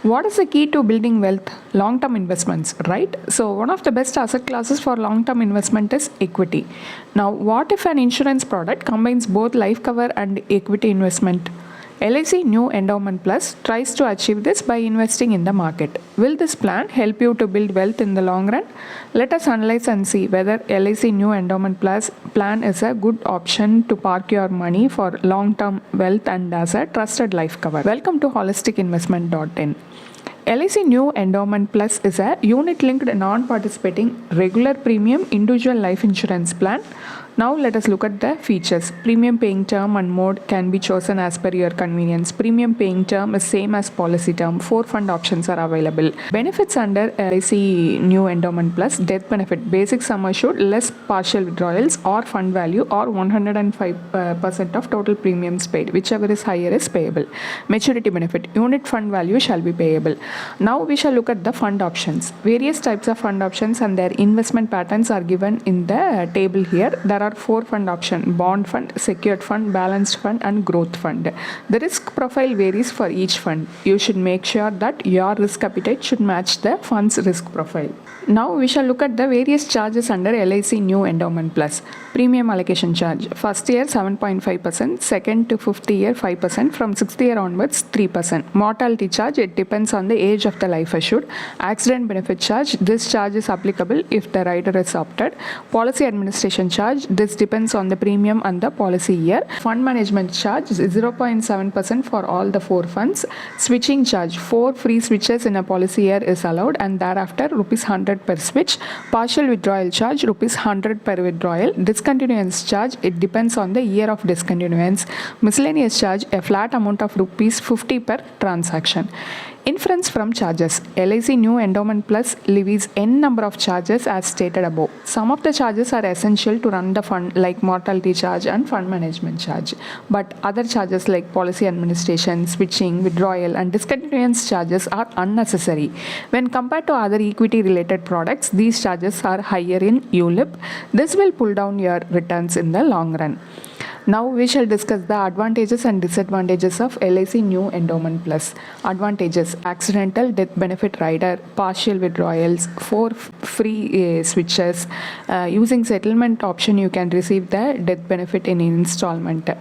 What is the key to building wealth? Long-term investments, right? So one of the best asset classes for long-term investment is equity. Now, what if an insurance product combines both life cover and equity investment? LIC New Endowment Plus tries to achieve this by investing in the market. Will this plan help you to build wealth in the long run? Let us analyze and see whether LIC New Endowment Plus plan is a good option to park your money for long-term wealth and as a trusted life cover. Welcome to holisticinvestment.in. LIC New Endowment Plus is a unit-linked non-participating regular premium individual life insurance plan. Now let us look at the features. Premium paying term and mode can be chosen as per your convenience. Premium paying term is same as policy term. 4 fund options are available. Benefits under LIC New Endowment Plus: death benefit, basic sum assured, less partial withdrawals or fund value, or 105% of total premiums paid. Whichever is higher is payable. Maturity benefit: unit fund value shall be payable. Now we shall look at the fund options. Various types of fund options and their investment patterns are given in the table here. There are 4 fund options: bond fund, secured fund, balanced fund and growth fund. The risk profile varies for each fund. You should make sure that your risk appetite should match the fund's risk profile. Now we shall look at the various charges under LIC New Endowment Plus. Premium allocation charge: first year 7.5%, second to fifth year 5%, from sixth year onwards 3%. Mortality charge: it depends on the age of the life assured. Accident benefit charge: this charge is applicable if the rider is opted. Policy administration charge: this depends on the premium and the policy year. Fund management charge is 0.7% for all the 4 funds. Switching charge: 4 free switches in a policy year is allowed, and thereafter rupees 100 per switch. Partial withdrawal charge: rupees 100 per withdrawal. Discontinuance charge: it depends on the year of discontinuance. Miscellaneous charge: a flat amount of rupees 50 per transaction. Inference from charges: LIC New Endowment Plus levies n number of charges as stated above. Some of the charges are essential to run the fund, like mortality charge and fund management charge, but other charges like policy administration, switching, withdrawal and discontinuance charges are unnecessary. When compared to other equity related products, these charges are higher in ULIP. This will pull down your returns in the long run. Now we shall discuss the advantages and disadvantages of LIC New Endowment Plus. Advantages: accidental death benefit rider, partial withdrawals, 4 free switches. Using settlement option, you can receive the death benefit in installment.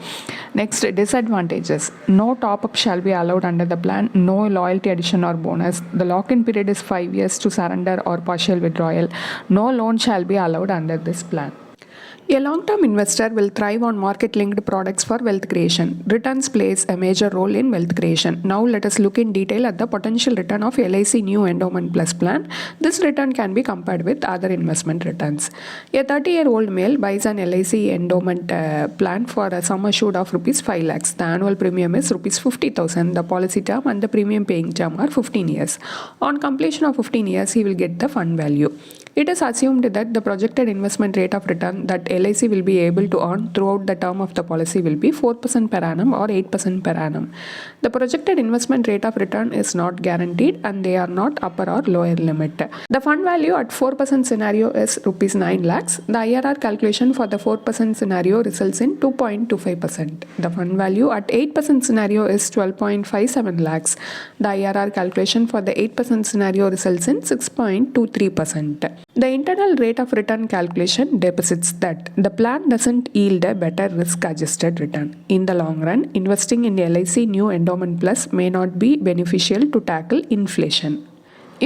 Next, disadvantages: no top up shall be allowed under the plan, no loyalty addition or bonus. The lock-in period is 5 years to surrender or partial withdrawal. No loan shall be allowed under this plan. A long-term investor will thrive on market-linked products for wealth creation. Returns plays a major role in wealth creation. Now let us look in detail at the potential return of LIC New Endowment Plus plan. This return can be compared with other investment returns. A 30-year-old male buys an LIC endowment plan for a sum assured of rupees 5 lakhs. The annual premium is rupees 50,000. The policy term and the premium paying term are 15 years. On completion of 15 years, he will get the fund value. It is assumed that the projected investment rate of return that LIC will be able to earn throughout the term of the policy will be 4% per annum or 8% per annum. The projected investment rate of return is not guaranteed and they are not upper or lower limit. The fund value at 4% scenario is rupees 9 lakhs. The IRR calculation for the 4% scenario results in 2.25%. The fund value at 8% scenario is 12.57 lakhs. The IRR calculation for the 8% scenario results in 6.23%. The internal rate of return calculation deposits that the plan doesn't yield a better risk-adjusted return. In the long run, investing in LIC New Endowment Plus may not be beneficial to tackle inflation.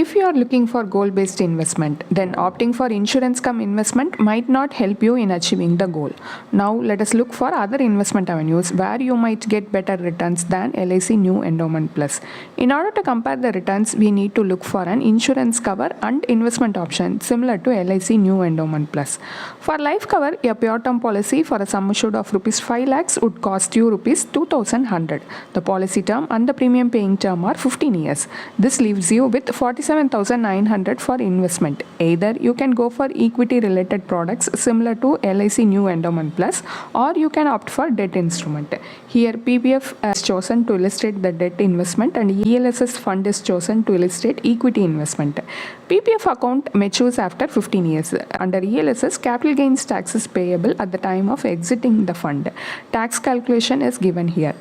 If you are looking for goal-based investment, then opting for insurance cum investment might not help you in achieving the goal. Now let us look for other investment avenues where you might get better returns than LIC New Endowment Plus. In order to compare the returns, we need to look for an insurance cover and investment option similar to LIC New Endowment Plus. For life cover, a pure term policy for a sum assured of rupees 5 lakhs would cost you rupees 2,100. The policy term and the premium paying term are 15 years. This leaves you with 46 47,900 for investment. Either you can go for equity related products similar to LIC New Endowment Plus, or you can opt for debt instrument. Here PPF is chosen to illustrate the debt investment and ELSS fund is chosen to illustrate equity investment. PPF account matures after 15 years. Under ELSS, capital gains tax is payable at the time of exiting the fund. Tax calculation is given here.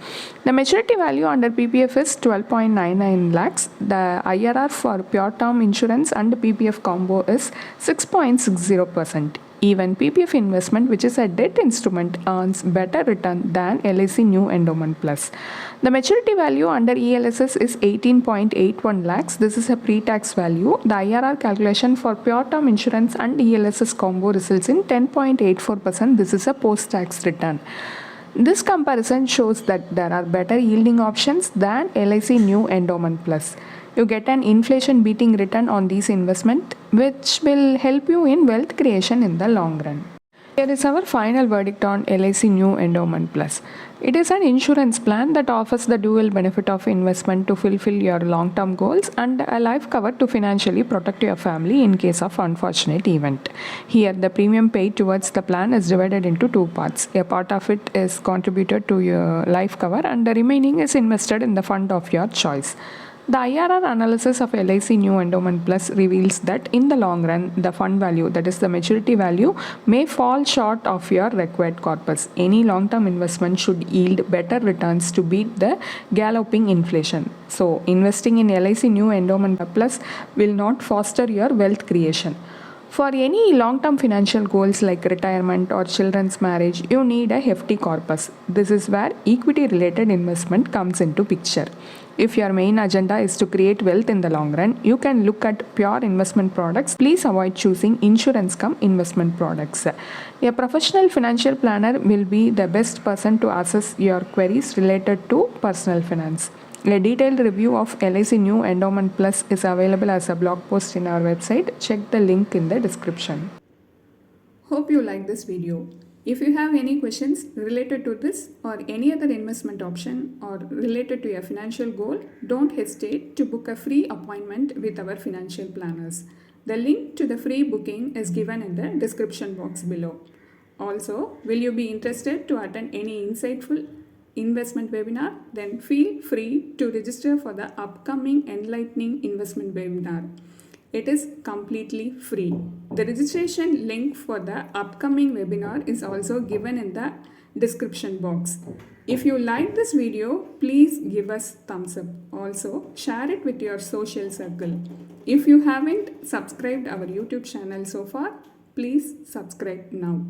The maturity value under PPF is 12.99 lakhs. The IRR for pure term insurance and PPF combo is 6.60%. Even PPF investment, which is a debt instrument, earns better return than LIC New Endowment Plus. The maturity value under ELSS is 18.81 lakhs. This is a pre-tax value. The IRR calculation for pure term insurance and ELSS combo results in 10.84%. This is a post-tax return. This comparison shows that there are better yielding options than LIC New Endowment Plus. You get an inflation beating return on these investments, which will help you in wealth creation in the long run. Here is our final verdict on LIC New Endowment Plus. It is an insurance plan that offers the dual benefit of investment to fulfill your long-term goals and a life cover to financially protect your family in case of unfortunate event. Here, the premium paid towards the plan is divided into two parts. A part of it is contributed to your life cover and the remaining is invested in the fund of your choice. The IRR analysis of LIC New Endowment Plus reveals that in the long run, the fund value, that is the maturity value, may fall short of your required corpus. Any long-term investment should yield better returns to beat the galloping inflation. So, investing in LIC New Endowment Plus will not foster your wealth creation. For any long-term financial goals like retirement or children's marriage, you need a hefty corpus. This is where equity-related investment comes into picture. If your main agenda is to create wealth in the long run, you can look at pure investment products. Please avoid choosing insurance cum investment products. A professional financial planner will be the best person to assess your queries related to personal finance. A detailed review of LIC New Endowment Plus is available as a blog post in our website. Check the link in the description. Hope you like this video. If you have any questions related to this or any other investment option or related to your financial goal, don't hesitate to book a free appointment with our financial planners. The link to the free booking is given in the description box below. Also, will you be interested to attend any insightful investment webinar? Then feel free to register for the upcoming enlightening investment webinar. It is completely free. The registration link for the upcoming webinar is also given in the description box. If you like this video, please give us thumbs up. Also, share it with your social circle. If you haven't subscribed our YouTube channel so far, please subscribe now.